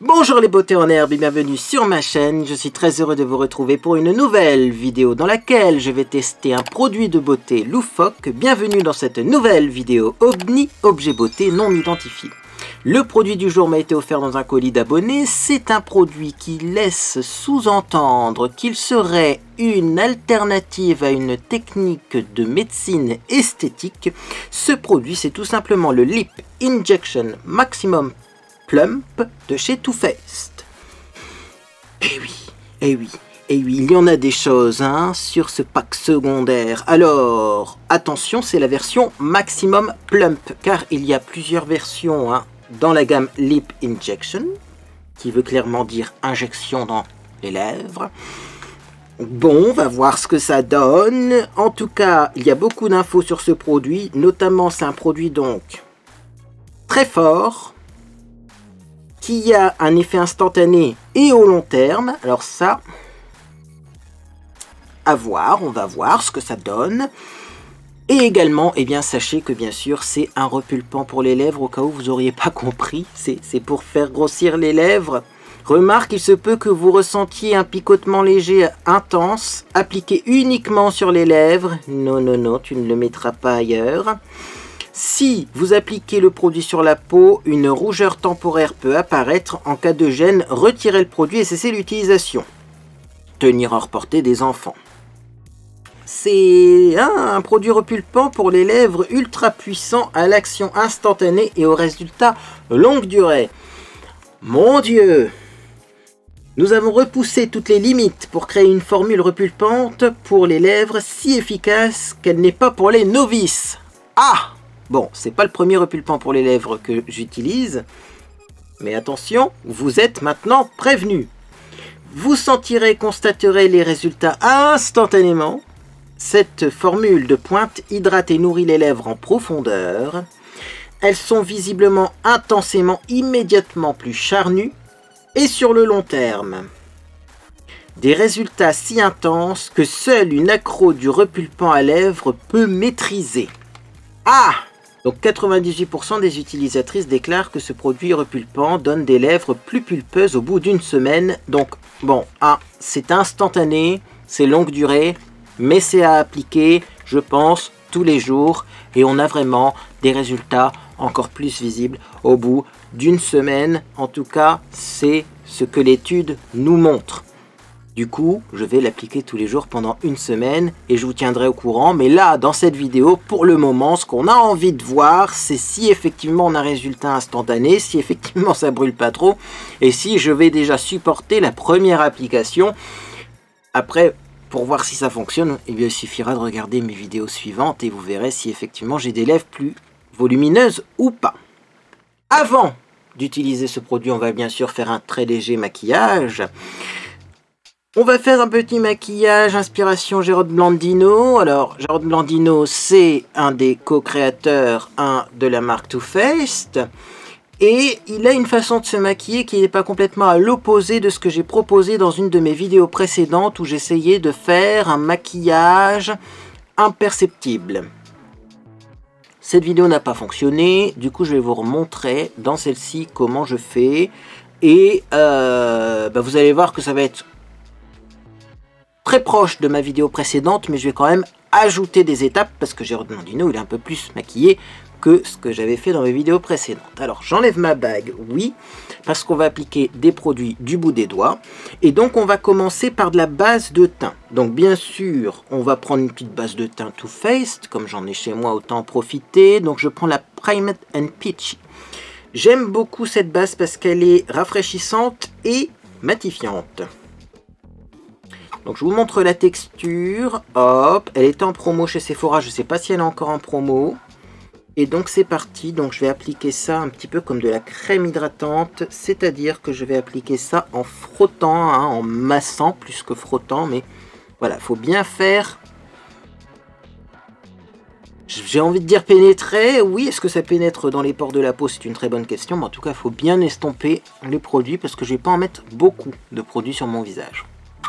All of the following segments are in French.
Bonjour les beautés en herbe et bienvenue sur ma chaîne. Je suis très heureux de vous retrouver pour une nouvelle vidéo dans laquelle je vais tester un produit de beauté loufoque. Bienvenue dans cette nouvelle vidéo OVNI, objet beauté non identifié. Le produit du jour m'a été offert dans un colis d'abonnés. C'est un produit qui laisse sous-entendre qu'il serait une alternative à une technique de médecine esthétique. Ce produit, c'est tout simplement le Lip Injection Maximum Plump de chez Too Faced. Eh oui, il y en a des choses sur ce pack secondaire. Alors, attention, c'est la version Maximum Plump, car il y a plusieurs versions dans la gamme Lip Injection, qui veut clairement dire injection dans les lèvres. Bon, on va voir ce que ça donne. En tout cas, il y a beaucoup d'infos sur ce produit, notamment c'est un produit donc très fort, qui a un effet instantané et au long terme. Alors ça, à voir, on va voir ce que ça donne. Et également, eh bien, sachez que bien sûr, c'est un repulpant pour les lèvres, au cas où vous n'auriez pas compris. C'est pour faire grossir les lèvres. Remarque, il se peut que vous ressentiez un picotement léger intense, appliqué uniquement sur les lèvres. Non, tu ne le mettras pas ailleurs. Si vous appliquez le produit sur la peau, une rougeur temporaire peut apparaître. En cas de gêne, retirez le produit et cessez l'utilisation. Tenir hors portée des enfants. C'est un produit repulpant pour les lèvres ultra puissant à l'action instantanée et au résultat longue durée. Mon Dieu! Nous avons repoussé toutes les limites pour créer une formule repulpante pour les lèvres si efficace qu'elle n'est pas pour les novices. Ah! Bon, c'est pas le premier repulpant pour les lèvres que j'utilise, mais attention, vous êtes maintenant prévenus. Vous sentirez et constaterez les résultats instantanément. Cette formule de pointe hydrate et nourrit les lèvres en profondeur. Elles sont visiblement intensément, immédiatement plus charnues et sur le long terme. Des résultats si intenses que seule une accro du repulpant à lèvres peut maîtriser. Ah! Donc 98% des utilisatrices déclarent que ce produit repulpant donne des lèvres plus pulpeuses au bout d'une semaine. Donc bon, c'est instantané, c'est longue durée, mais c'est à appliquer, je pense, tous les jours. Et on a vraiment des résultats encore plus visibles au bout d'une semaine. En tout cas, c'est ce que l'étude nous montre. Du coup, je vais l'appliquer tous les jours pendant une semaine et je vous tiendrai au courant. Mais là, dans cette vidéo, pour le moment, ce qu'on a envie de voir, c'est si effectivement on a un résultat instantané, si effectivement ça brûle pas trop et si je vais déjà supporter la première application. Après, pour voir si ça fonctionne, eh bien, il suffira de regarder mes vidéos suivantes et vous verrez si effectivement j'ai des lèvres plus volumineuses ou pas. Avant d'utiliser ce produit, on va bien sûr faire un très léger maquillage. On va faire un petit maquillage inspiration Gerard Blandino. Alors, Gerard Blandino, c'est un des co-créateurs de la marque Too Faced. Et il a une façon de se maquiller qui n'est pas complètement à l'opposé de ce que j'ai proposé dans une de mes vidéos précédentes où j'essayais de faire un maquillage imperceptible. Cette vidéo n'a pas fonctionné, du coup je vais vous remontrer dans celle-ci comment je fais. Et vous allez voir que ça va être très proche de ma vidéo précédente, mais je vais quand même ajouter des étapes parce que Gerard Blandino il est un peu plus maquillé que ce que j'avais fait dans mes vidéos précédentes. Alors j'enlève ma bague, oui, parce qu'on va appliquer des produits du bout des doigts. Et donc on va commencer par de la base de teint. Donc bien sûr, on va prendre une petite base de teint Too Faced, comme j'en ai chez moi, autant en profiter. Donc je prends la Primate and Peachy. J'aime beaucoup cette base parce qu'elle est rafraîchissante et matifiante. Donc je vous montre la texture. Hop, elle était en promo chez Sephora, je ne sais pas si elle est encore en promo. Et donc c'est parti, donc je vais appliquer ça un petit peu comme de la crème hydratante, c'est-à-dire que je vais appliquer ça en frottant, en massant plus que frottant, mais voilà, il faut bien faire. J'ai envie de dire pénétrer, oui, est-ce que ça pénètre dans les pores de la peau? C'est une très bonne question, mais en tout cas il faut bien estomper les produits parce que je ne vais pas en mettre beaucoup de produits sur mon visage.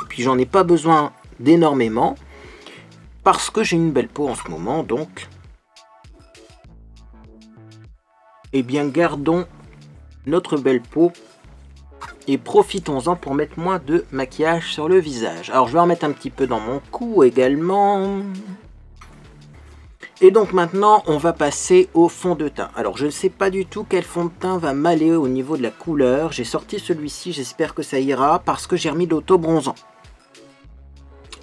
Puis j'en ai pas besoin d'énormément parce que j'ai une belle peau en ce moment, donc eh bien gardons notre belle peau Et profitons-en pour mettre moins de maquillage sur le visage. Alors je vais en mettre un petit peu dans mon cou également. Et donc maintenant on va passer au fond de teint. Alors je ne sais pas du tout quel fond de teint va m'aller au niveau de la couleur. J'ai sorti celui-ci, j'espère que ça ira parce que j'ai remis de l'auto-bronzant.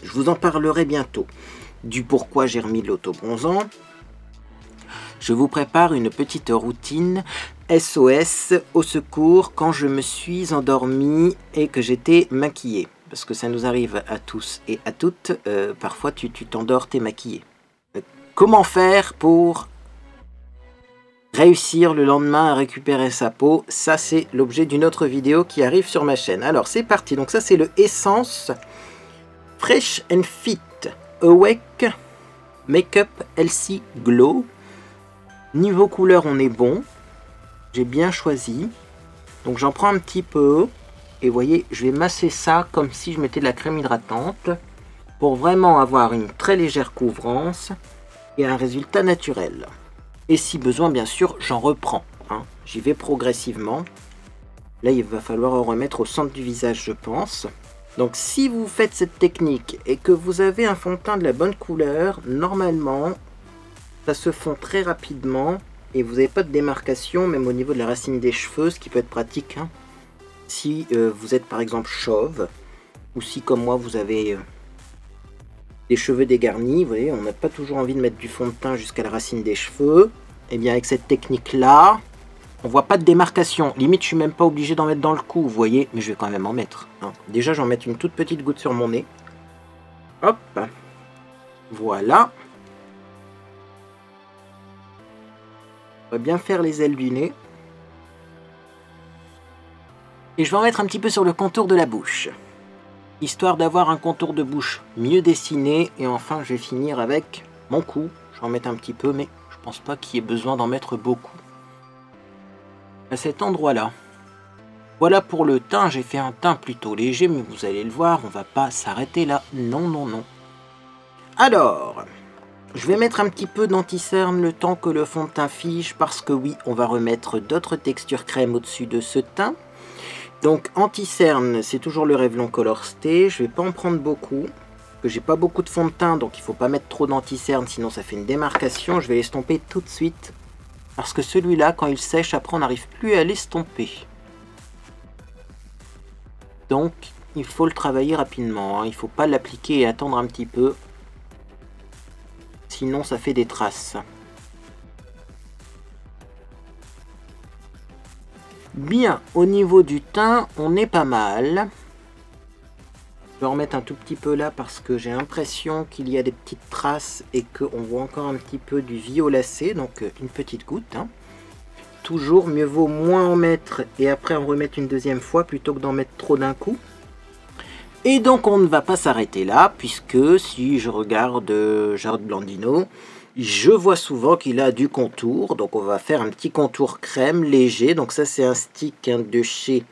Je vous en parlerai bientôt du pourquoi j'ai remis de l'auto-bronzant. Je vous prépare une petite routine SOS au secours quand je me suis endormi et que j'étais maquillée. Parce que ça nous arrive à tous et à toutes. Parfois tu t'endors, t'es maquillé. Comment faire pour réussir le lendemain à récupérer sa peau? Ça c'est l'objet d'une autre vidéo qui arrive sur ma chaîne. Alors c'est parti. Donc ça c'est le Essence Fresh and Fit Awake Makeup Healthy Glow. Niveau couleur, on est bon. J'ai bien choisi. Donc j'en prends un petit peu. Et vous voyez, je vais masser ça comme si je mettais de la crème hydratante. Pour vraiment avoir une très légère couvrance. Et un résultat naturel. Et si besoin, bien sûr, j'en reprends. Hein. J'y vais progressivement. Là, il va falloir en remettre au centre du visage, je pense. Donc si vous faites cette technique et que vous avez un fond de teint de la bonne couleur, normalement... ça se fond très rapidement et vous n'avez pas de démarcation même au niveau de la racine des cheveux, ce qui peut être pratique hein. Si vous êtes par exemple chauve ou si comme moi vous avez des cheveux dégarnis, vous voyez, on n'a pas toujours envie de mettre du fond de teint jusqu'à la racine des cheveux. Et bien avec cette technique là, on voit pas de démarcation. Limite je suis même pas obligé d'en mettre dans le cou, vous voyez, mais je vais quand même en mettre. Hein. Déjà j'en mets une toute petite goutte sur mon nez. Hop, voilà. On va bien faire les ailes du nez. Et je vais en mettre un petit peu sur le contour de la bouche. Histoire d'avoir un contour de bouche mieux dessiné. Et enfin, je vais finir avec mon cou. Je vais en mettre un petit peu, mais je pense pas qu'il y ait besoin d'en mettre beaucoup. À cet endroit-là. Voilà pour le teint. J'ai fait un teint plutôt léger, mais vous allez le voir, on va pas s'arrêter là. Non, non, non. Alors... je vais mettre un petit peu d'anti-cerne le temps que le fond de teint fige parce que oui, on va remettre d'autres textures crème au-dessus de ce teint. Donc anti-cerne, c'est toujours le Revlon Color Stay. Je vais pas en prendre beaucoup, que j'ai pas beaucoup de fond de teint, donc il faut pas mettre trop d'anti-cerne, sinon ça fait une démarcation. Je vais l'estomper tout de suite parce que celui-là, quand il sèche, après on n'arrive plus à l'estomper. Donc il faut le travailler rapidement, hein. Il faut pas l'appliquer et attendre un petit peu. Sinon ça fait des traces. Bien, au niveau du teint, on est pas mal. Je vais en remettre un tout petit peu là parce que j'ai l'impression qu'il y a des petites traces et qu'on voit encore un petit peu du violacé, donc une petite goutte. Hein. Toujours, mieux vaut moins en mettre et après en remettre une deuxième fois plutôt que d'en mettre trop d'un coup. Et donc on ne va pas s'arrêter là, puisque si je regarde Jared Blandino, je vois souvent qu'il a du contour. Donc on va faire un petit contour crème léger. Donc ça c'est un stick hein, de chez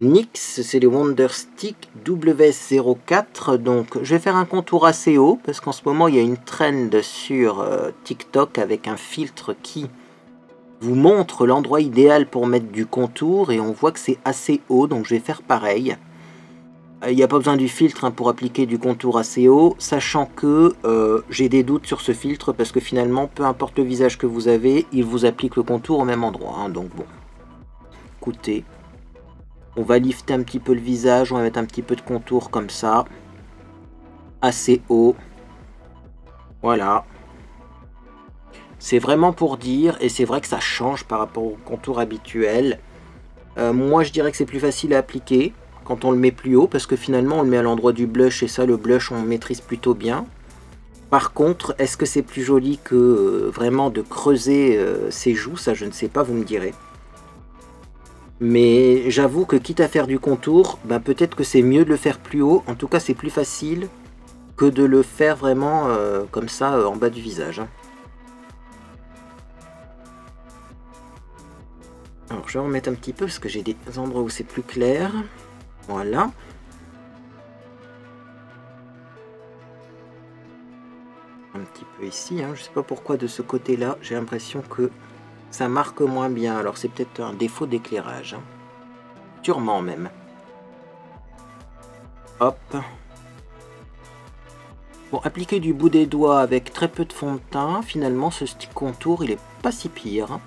NYX, c'est les Wonder Stick WS04. Donc je vais faire un contour assez haut, parce qu'en ce moment il y a une trend sur TikTok avec un filtre qui vous montre l'endroit idéal pour mettre du contour. Et on voit que c'est assez haut, donc je vais faire pareil. Il n'y a pas besoin du filtre hein, pour appliquer du contour assez haut, sachant que j'ai des doutes sur ce filtre parce que finalement, peu importe le visage que vous avez, il vous applique le contour au même endroit. Hein, donc bon, écoutez, on va lifter un petit peu le visage, on va mettre un petit peu de contour comme ça, assez haut. Voilà. C'est vraiment pour dire, et c'est vrai que ça change par rapport au contour habituel. Moi, je dirais que c'est plus facile à appliquer quand on le met plus haut, parce que finalement on le met à l'endroit du blush, et ça le blush on maîtrise plutôt bien. Par contre, est-ce que c'est plus joli que vraiment de creuser ses joues? Ça je ne sais pas, vous me direz. Mais j'avoue que quitte à faire du contour, ben, peut-être que c'est mieux de le faire plus haut. En tout cas c'est plus facile que de le faire vraiment comme ça en bas du visage. Hein. Alors je vais en remettre un petit peu parce que j'ai des endroits où c'est plus clair. Voilà. Un petit peu ici, hein. Je sais pas pourquoi de ce côté-là, j'ai l'impression que ça marque moins bien. Alors c'est peut-être un défaut d'éclairage. Hein. Sûrement même. Hop. Bon, appliquer du bout des doigts avec très peu de fond de teint, finalement ce stick contour il est pas si pire. Hein.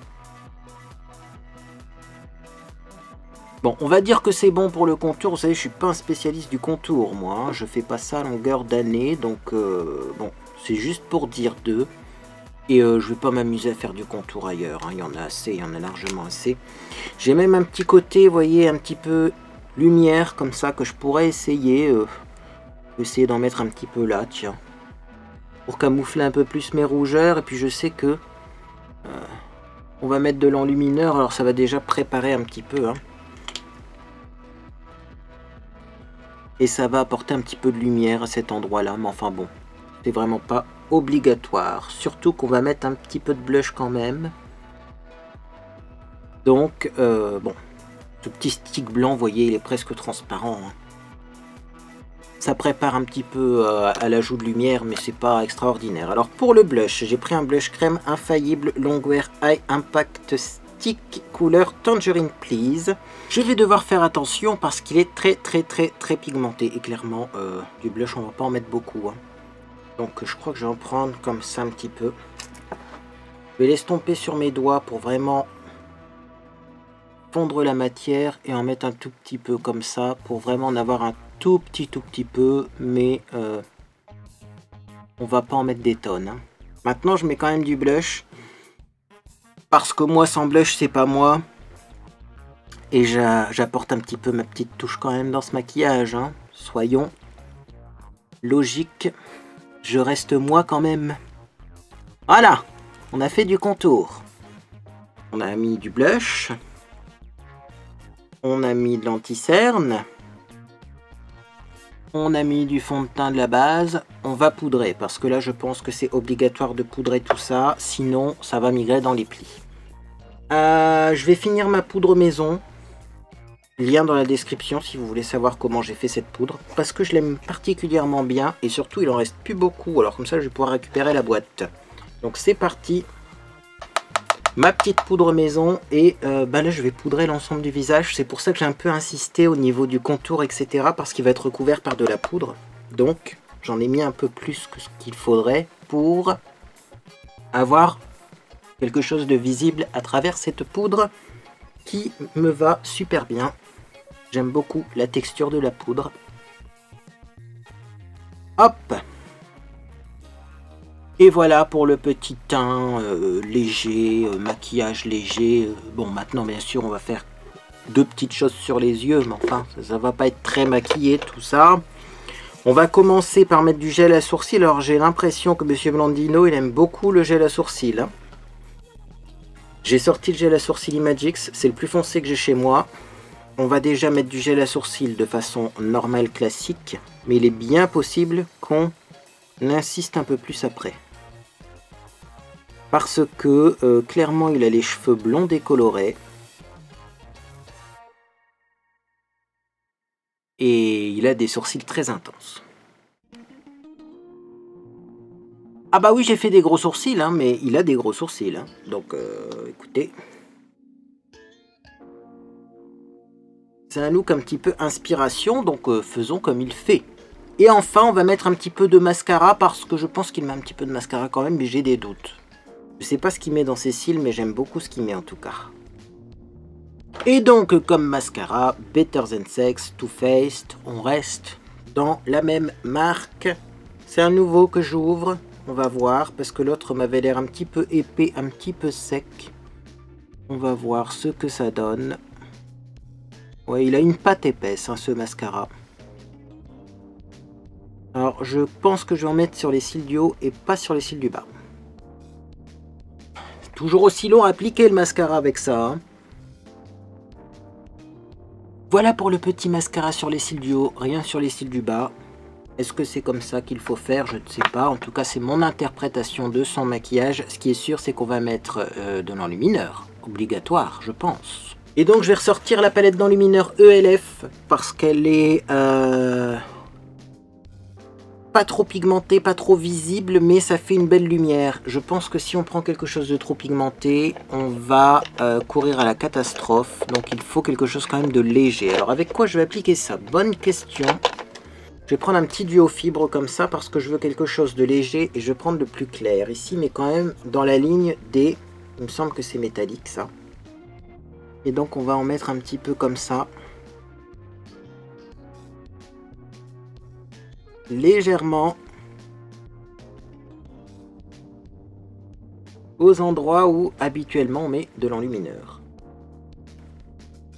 Bon, on va dire que c'est bon pour le contour. Vous savez, je suis pas un spécialiste du contour, moi. Hein. Je fais pas ça à longueur d'année, donc bon, c'est juste pour dire deux. Et je vais pas m'amuser à faire du contour ailleurs. Hein. Il y en a assez, il y en a largement assez. J'ai même un petit côté, vous voyez, un petit peu lumière comme ça que je pourrais essayer. Essayer d'en mettre un petit peu là, tiens. Pour camoufler un peu plus mes rougeurs. Et puis je sais que on va mettre de l'enlumineur. Alors ça va déjà préparer un petit peu, hein. Et ça va apporter un petit peu de lumière à cet endroit-là. Mais enfin bon, c'est vraiment pas obligatoire. Surtout qu'on va mettre un petit peu de blush quand même. Donc, bon, ce petit stick blanc, vous voyez, il est presque transparent. Hein. Ça prépare un petit peu à l'ajout de lumière, mais c'est pas extraordinaire. Alors pour le blush, j'ai pris un blush crème infaillible Longwear High Impact Stick couleur Tangerine Please. Je vais devoir faire attention parce qu'il est très pigmenté. Et clairement, du blush, on va pas en mettre beaucoup. Hein. Donc je crois que je vais en prendre comme ça un petit peu. Je vais l'estomper sur mes doigts pour vraiment fondre la matière et en mettre un tout petit peu comme ça pour vraiment en avoir un tout petit peu, mais on va pas en mettre des tonnes. Hein. Maintenant, je mets quand même du blush parce que moi, sans blush, c'est pas moi. Et j'apporte un petit peu ma petite touche quand même dans ce maquillage. Hein. Soyons logiques. Je reste moi quand même. Voilà, on a fait du contour. On a mis du blush. On a mis de l'anti-cerne. On a mis du fond de teint de la base. On va poudrer parce que là je pense que c'est obligatoire de poudrer tout ça. Sinon ça va migrer dans les plis. Je vais finir ma poudre maison. Lien dans la description si vous voulez savoir comment j'ai fait cette poudre. Parce que je l'aime particulièrement bien. Et surtout il en reste plus beaucoup. Alors comme ça je vais pouvoir récupérer la boîte. Donc c'est parti. Ma petite poudre maison et bah là je vais poudrer l'ensemble du visage. C'est pour ça que j'ai un peu insisté au niveau du contour etc. Parce qu'il va être recouvert par de la poudre. Donc j'en ai mis un peu plus que ce qu'il faudrait pour avoir quelque chose de visible à travers cette poudre qui me va super bien. J'aime beaucoup la texture de la poudre. Hop! Et voilà pour le petit teint léger, maquillage léger. Bon, maintenant, bien sûr, on va faire deux petites choses sur les yeux. Mais enfin, ça va pas être très maquillé, tout ça. On va commencer par mettre du gel à sourcils. Alors, j'ai l'impression que Monsieur Blandino, il aime beaucoup le gel à sourcils. Hein. J'ai sorti le gel à sourcils Imagix. C'est le plus foncé que j'ai chez moi. On va déjà mettre du gel à sourcils de façon normale, classique. Mais il est bien possible qu'on insiste un peu plus après. Parce que clairement il a les cheveux blonds décolorés. Et il a des sourcils très intenses. Ah bah oui, j'ai fait des gros sourcils, hein, mais il a des gros sourcils. Hein. Donc écoutez. C'est un look un petit peu inspiration, donc faisons comme il fait. Et enfin, on va mettre un petit peu de mascara, parce que je pense qu'il met un petit peu de mascara quand même, mais j'ai des doutes. Je sais pas ce qu'il met dans ses cils, mais j'aime beaucoup ce qu'il met en tout cas. Et donc, comme mascara, Better Than Sex, Too Faced, on reste dans la même marque. C'est un nouveau que j'ouvre, on va voir, parce que l'autre m'avait l'air un petit peu épais, un petit peu sec. On va voir ce que ça donne. Ouais, il a une pâte épaisse, hein, ce mascara. Alors, je pense que je vais en mettre sur les cils du haut et pas sur les cils du bas. Toujours aussi long à appliquer le mascara avec ça. Hein. Voilà pour le petit mascara sur les cils du haut, rien sur les cils du bas. Est-ce que c'est comme ça qu'il faut faire? Je ne sais pas. En tout cas, c'est mon interprétation de son maquillage. Ce qui est sûr, c'est qu'on va mettre de l'enlumineur. Obligatoire, je pense. Et donc, je vais ressortir la palette d'enlumineur ELF parce qu'elle est... pas trop pigmenté, pas trop visible, mais ça fait une belle lumière. Je pense que si on prend quelque chose de trop pigmenté, on va courir à la catastrophe. Donc il faut quelque chose quand même de léger. Alors avec quoi je vais appliquer ça? Bonne question. Je vais prendre un petit duo fibre comme ça parce que je veux quelque chose de léger et je vais prendre le plus clair ici, mais quand même dans la ligne des... Il me semble que c'est métallique ça. Et donc on va en mettre un petit peu comme ça. Légèrement. Aux endroits où habituellement on met de l'enlumineur.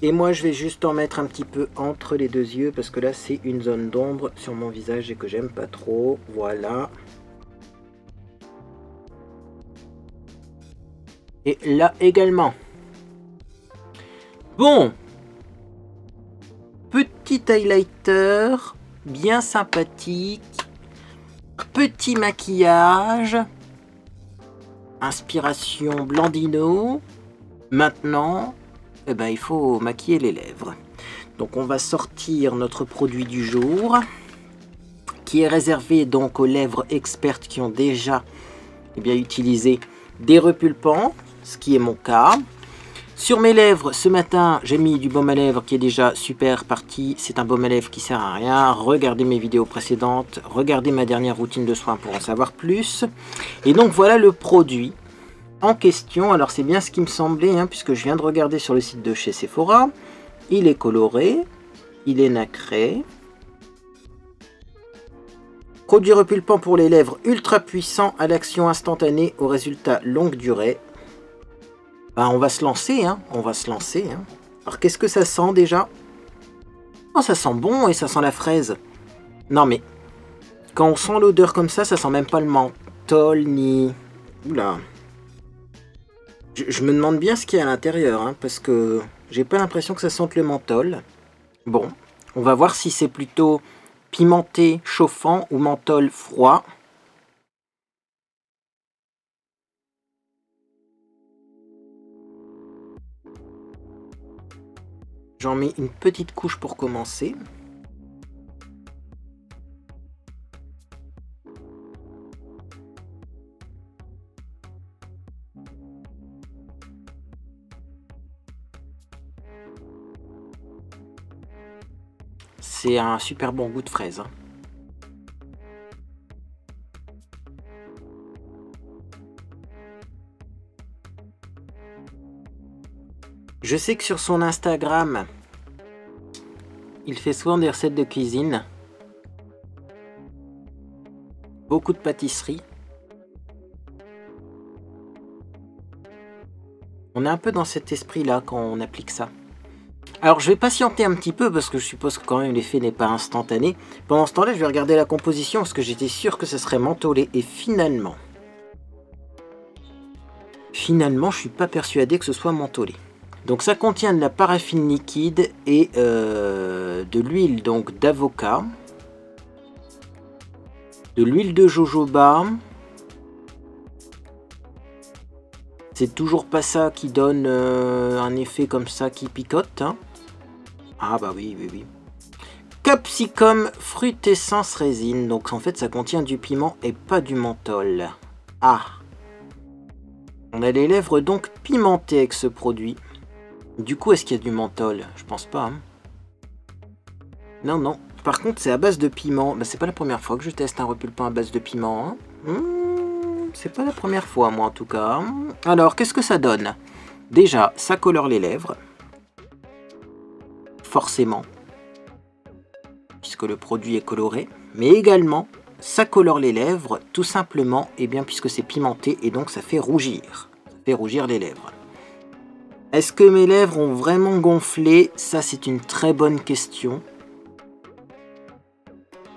Et moi je vais juste en mettre un petit peu entre les deux yeux parce que là c'est une zone d'ombre sur mon visage et que j'aime pas trop. Voilà. Et là également. Bon. Petit highlighter, bien sympathique. Petit maquillage. Inspiration Blandino. Maintenant... Eh ben, il faut maquiller les lèvres. Donc on va sortir notre produit du jour qui est réservé donc aux lèvres expertes qui ont déjà utilisé des repulpants, ce qui est mon cas. Sur mes lèvres, ce matin, j'ai mis du baume à lèvres qui est déjà super parti. C'est un baume à lèvres qui sert à rien. Regardez mes vidéos précédentes, regardez ma dernière routine de soins pour en savoir plus. Et donc voilà le produit en question. Alors c'est bien ce qui me semblait, hein, puisque je viens de regarder sur le site de chez Sephora. Il est coloré, il est nacré. Produit repulpant pour les lèvres ultra puissant à l'action instantanée au résultat longue durée. Ben, on va se lancer, hein, on va se lancer. Hein. Alors qu'est-ce que ça sent déjà? Oh, ça sent bon et ça sent la fraise. Non mais, quand on sent l'odeur comme ça sent même pas le menthol ni... Oula. Je me demande bien ce qu'il y a à l'intérieur, hein, parce que j'ai pas l'impression que ça sente le menthol. Bon, on va voir si c'est plutôt pimenté, chauffant ou menthol froid. J'en mets une petite couche pour commencer. C'est un super bon goût de fraise. Je sais que sur son Instagram, il fait souvent des recettes de cuisine. Beaucoup de pâtisserie. On est un peu dans cet esprit-là quand on applique ça. Alors je vais patienter un petit peu parce que je suppose que quand même l'effet n'est pas instantané. Pendant ce temps-là, je vais regarder la composition parce que j'étais sûr que ce serait mentholé. Et finalement, je suis pas persuadé que ce soit mentholé. Donc ça contient de la paraffine liquide et de l'huile donc d'avocat, de l'huile de jojoba. C'est toujours pas ça qui donne un effet comme ça qui picote. Hein. Ah bah oui, oui, oui. Capsicum, fruitessence, résine. Donc en fait ça contient du piment et pas du menthol. Ah. On a les lèvres donc pimentées avec ce produit. Du coup, est-ce qu'il y a du menthol? Je pense pas. Hein. Non, non. Par contre, c'est à base de piment. Bah, c'est pas la première fois que je teste un repulpant à base de piment. Hein. C'est pas la première fois, moi, en tout cas. Alors, qu'est-ce que ça donne? Déjà, ça colore les lèvres. Forcément. Puisque le produit est coloré. Mais également, ça colore les lèvres, tout simplement, et bien, puisque c'est pimenté, et donc ça fait rougir. Ça fait rougir les lèvres. Est-ce que mes lèvres ont vraiment gonflé? Ça, c'est une très bonne question.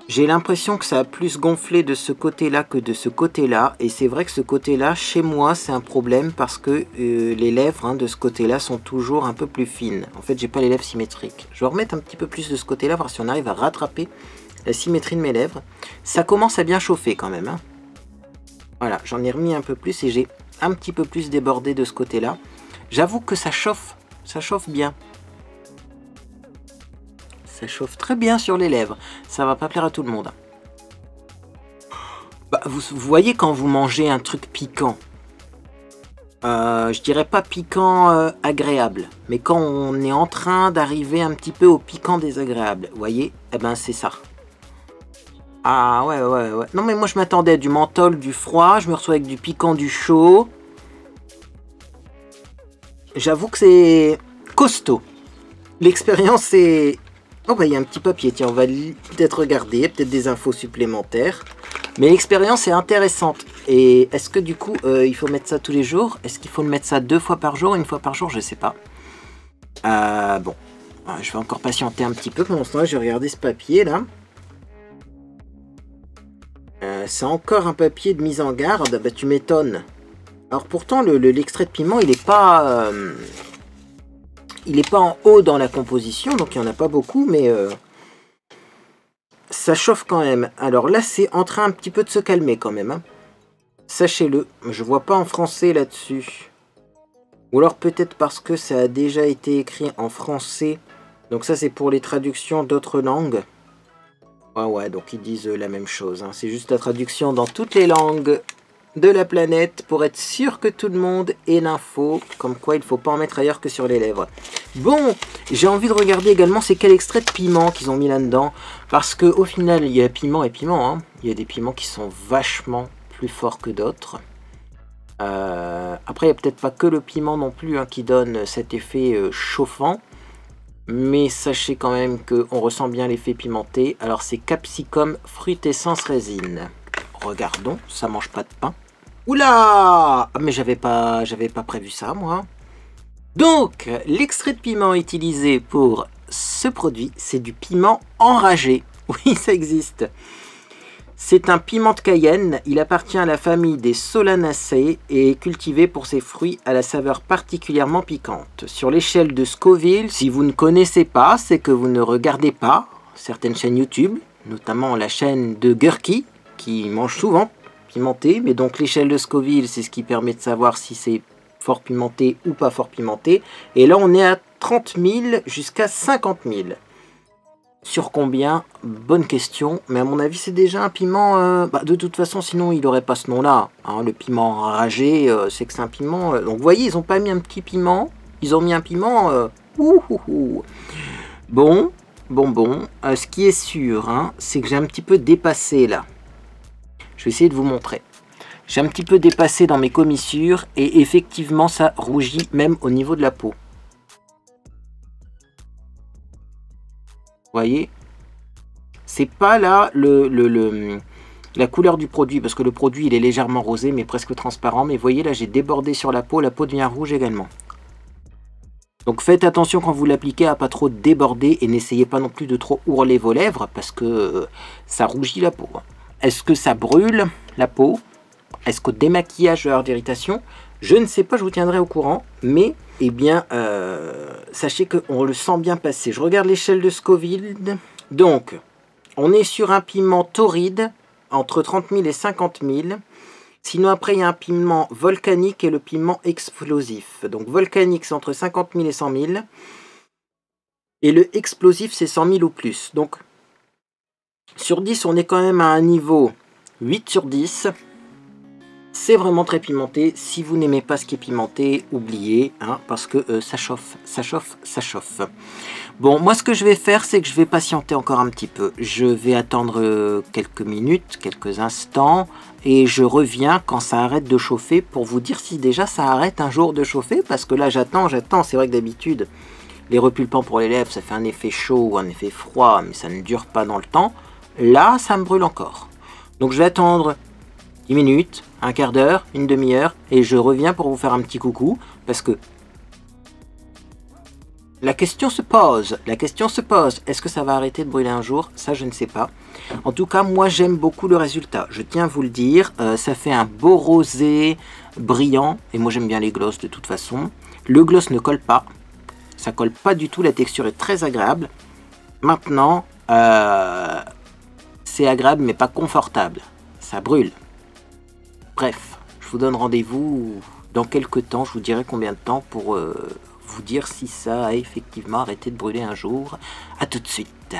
J'ai l'impression que ça a plus gonflé de ce côté-là que de ce côté-là. Et c'est vrai que ce côté-là, chez moi, c'est un problème parce que les lèvres de ce côté-là sont toujours un peu plus fines. En fait, j'ai pas les lèvres symétriques. Je vais remettre un petit peu plus de ce côté-là, voir si on arrive à rattraper la symétrie de mes lèvres. Ça commence à bien chauffer quand même. Hein. Voilà, j'en ai remis un peu plus et j'ai un petit peu plus débordé de ce côté-là. J'avoue que ça chauffe bien. Ça chauffe très bien sur les lèvres. Ça va pas plaire à tout le monde. Bah, vous voyez quand vous mangez un truc piquant. Je dirais pas piquant agréable. Mais quand on est en train d'arriver un petit peu au piquant désagréable. Vous voyez? Eh ben c'est ça. Ah ouais, ouais, ouais. Non mais moi je m'attendais à du menthol, du froid, je me retrouve avec du piquant, du chaud. J'avoue que c'est costaud. L'expérience est... Oh bah il y a un petit papier, tiens, on va peut-être regarder, peut-être des infos supplémentaires. Mais l'expérience est intéressante. Et est-ce que du coup, il faut mettre ça tous les jours? Est-ce qu'il faut le mettre ça 2 fois par jour, 1 fois par jour? Je sais pas. Bon, je vais encore patienter un petit peu. Pendant ce temps-là, je vais regarder ce papier là. C'est encore un papier de mise en garde. Bah tu m'étonnes. Alors pourtant, l'extrait de piment, il est pas en haut dans la composition, donc il n'y en a pas beaucoup, mais ça chauffe quand même. Alors là, c'est en train un petit peu de se calmer quand même. Hein. Sachez-le, je vois pas en français là-dessus. Ou alors peut-être parce que ça a déjà été écrit en français. Donc ça, c'est pour les traductions d'autres langues. Ah ouais, donc ils disent la même chose. Hein. C'est juste la traduction dans toutes les langues de la planète pour être sûr que tout le monde ait l'info, comme quoi il ne faut pas en mettre ailleurs que sur les lèvres. Bon, j'ai envie de regarder également c'est quel extrait de piment qu'ils ont mis là-dedans, parce que au final il y a piment et piment, hein. Il y a des piments qui sont vachement plus forts que d'autres. Après il n'y a peut-être pas que le piment non plus hein, qui donne cet effet chauffant, mais sachez quand même qu'on ressent bien l'effet pimenté. Alors c'est capsicum, fruit essence résine. Regardons, ça mange pas de pain. Oula! Mais j'avais pas prévu ça, moi. Donc, l'extrait de piment utilisé pour ce produit, c'est du piment enragé. Oui, ça existe. C'est un piment de Cayenne. Il appartient à la famille des Solanacées et est cultivé pour ses fruits à la saveur particulièrement piquante. Sur l'échelle de Scoville, si vous ne connaissez pas, c'est que vous ne regardez pas certaines chaînes YouTube, notamment la chaîne de Gurky, qui mange souvent pimenté, mais donc l'échelle de Scoville, c'est ce qui permet de savoir si c'est fort pimenté ou pas fort pimenté. Et là, on est à 30 000 jusqu'à 50 000. Sur combien? Bonne question, mais à mon avis, c'est déjà un piment... de toute façon, sinon, il n'aurait pas ce nom-là. Hein, le piment enragé, c'est que c'est un piment... donc, vous voyez, ils n'ont pas mis un petit piment, ils ont mis un piment... Bon, ce qui est sûr, hein, c'est que j'ai un petit peu dépassé, là. Je vais essayer de vous montrer. J'ai un petit peu dépassé dans mes commissures et effectivement ça rougit même au niveau de la peau. Vous voyez? C'est pas là la couleur du produit parce que le produit il est légèrement rosé mais presque transparent. Mais vous voyez là j'ai débordé sur la peau devient rouge également. Donc faites attention quand vous l'appliquez à pas trop déborder et n'essayez pas non plus de trop ourler vos lèvres parce que ça rougit la peau. Est-ce que ça brûle la peau? Est-ce qu'au démaquillage d'irritation? Je ne sais pas, je vous tiendrai au courant. Mais, eh bien, sachez qu'on le sent bien passer. Je regarde l'échelle de Scoville. Donc, on est sur un piment torride, entre 30 000 et 50 000. Sinon, après, il y a un piment volcanique et le piment explosif. Donc, volcanique, c'est entre 50 000 et 100 000. Et le explosif, c'est 100 000 ou plus. Donc, sur 10, on est quand même à un niveau 8 sur 10. C'est vraiment très pimenté. Si vous n'aimez pas ce qui est pimenté, oubliez, hein, parce que ça chauffe, ça chauffe, ça chauffe. Bon, moi ce que je vais faire, c'est que je vais patienter encore un petit peu. Je vais attendre quelques minutes, quelques instants, et je reviens quand ça arrête de chauffer pour vous dire si déjà ça arrête un jour de chauffer, parce que là j'attends. C'est vrai que d'habitude, les repulpants pour les lèvres, ça fait un effet chaud ou un effet froid, mais ça ne dure pas dans le temps. Là, ça me brûle encore. Donc je vais attendre 10 minutes, un quart d'heure, une demi-heure, et je reviens pour vous faire un petit coucou, parce que la question se pose, est-ce que ça va arrêter de brûler un jour? Ça, je ne sais pas. En tout cas, moi, j'aime beaucoup le résultat, je tiens à vous le dire, ça fait un beau rosé brillant, et moi, j'aime bien les glosses de toute façon. Le gloss ne colle pas, ça colle pas du tout, la texture est très agréable. Maintenant, c'est agréable, mais pas confortable, ça brûle. Bref, je vous donne rendez-vous dans quelques temps, je vous dirai combien de temps pour vous dire si ça a effectivement arrêté de brûler un jour. A tout de suite.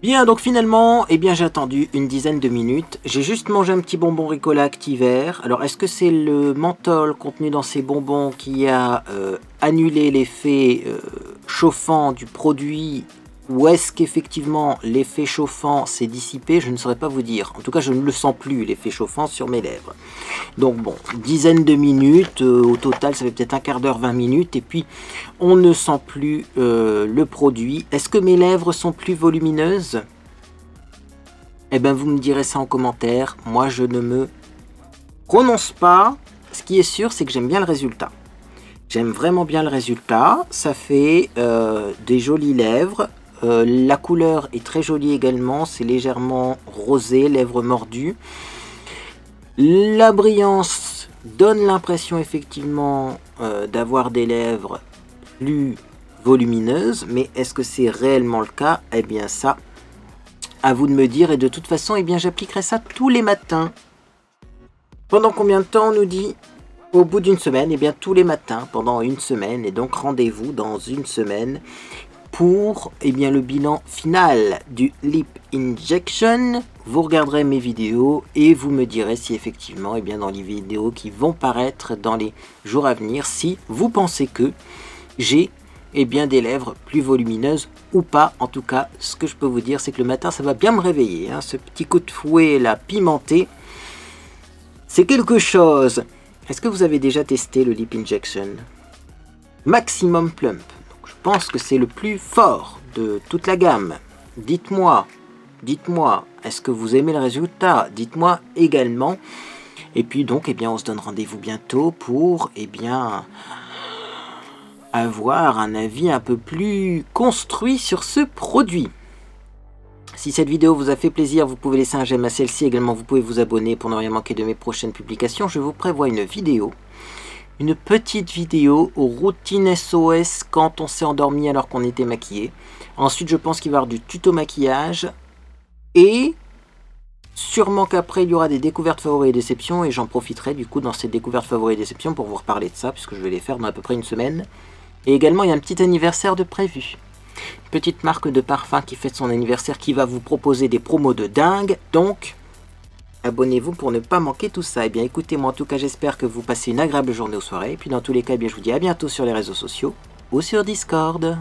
Bien, donc finalement, eh bien j'ai attendu une dizaine de minutes. J'ai juste mangé un petit bonbon Ricola Activer. Alors, est-ce que c'est le menthol contenu dans ces bonbons qui a annulé l'effet chauffant du produit Ou est-ce qu'effectivement l'effet chauffant s'est dissipé? Je ne saurais pas vous dire. En tout cas, je ne le sens plus, l'effet chauffant sur mes lèvres. Donc bon, dizaine de minutes, au total ça fait peut-être un quart d'heure, 20 minutes, et puis on ne sent plus le produit. Est-ce que mes lèvres sont plus volumineuses? Eh bien vous me direz ça en commentaire. Moi je ne me prononce pas. Ce qui est sûr, c'est que j'aime bien le résultat. J'aime vraiment bien le résultat. Ça fait des jolies lèvres. La couleur est très jolie également, c'est légèrement rosé, lèvres mordues. La brillance donne l'impression effectivement d'avoir des lèvres plus volumineuses, mais est-ce que c'est réellement le cas? Eh bien ça, à vous de me dire, et de toute façon, eh bien j'appliquerai ça tous les matins. Pendant combien de temps on nous dit? Au bout d'une semaine, eh bien tous les matins, pendant une semaine, et donc rendez-vous dans une semaine pour le bilan final du Lip Injection. Vous regarderez mes vidéos et vous me direz si effectivement, dans les vidéos qui vont paraître dans les jours à venir, si vous pensez que j'ai des lèvres plus volumineuses ou pas. En tout cas, ce que je peux vous dire, c'est que le matin, ça va bien me réveiller. Hein. Ce petit coup de fouet là, pimenté, c'est quelque chose. Est-ce que vous avez déjà testé le Lip Injection Maximum Plump? Je pense que c'est le plus fort de toute la gamme. Dites-moi, est-ce que vous aimez le résultat? Dites-moi également. Et puis donc, on se donne rendez-vous bientôt pour, avoir un avis un peu plus construit sur ce produit. Si cette vidéo vous a fait plaisir, vous pouvez laisser un j'aime à celle-ci. Également, vous pouvez vous abonner pour ne rien manquer de mes prochaines publications. Je vous prévois une vidéo. Une petite vidéo aux routines SOS quand on s'est endormi alors qu'on était maquillé. Ensuite, je pense qu'il va y avoir du tuto maquillage. Et sûrement qu'après, il y aura des découvertes favoris et déceptions. Et j'en profiterai du coup dans ces découvertes favoris et déceptions pour vous reparler de ça, puisque je vais les faire dans à peu près une semaine. Et également, il y a un petit anniversaire de prévu. Une petite marque de parfum qui fête son anniversaire qui va vous proposer des promos de dingue. Donc, abonnez-vous pour ne pas manquer tout ça. Écoutez, moi en tout cas, j'espère que vous passez une agréable journée ou soirée. Et puis dans tous les cas, je vous dis à bientôt sur les réseaux sociaux ou sur Discord.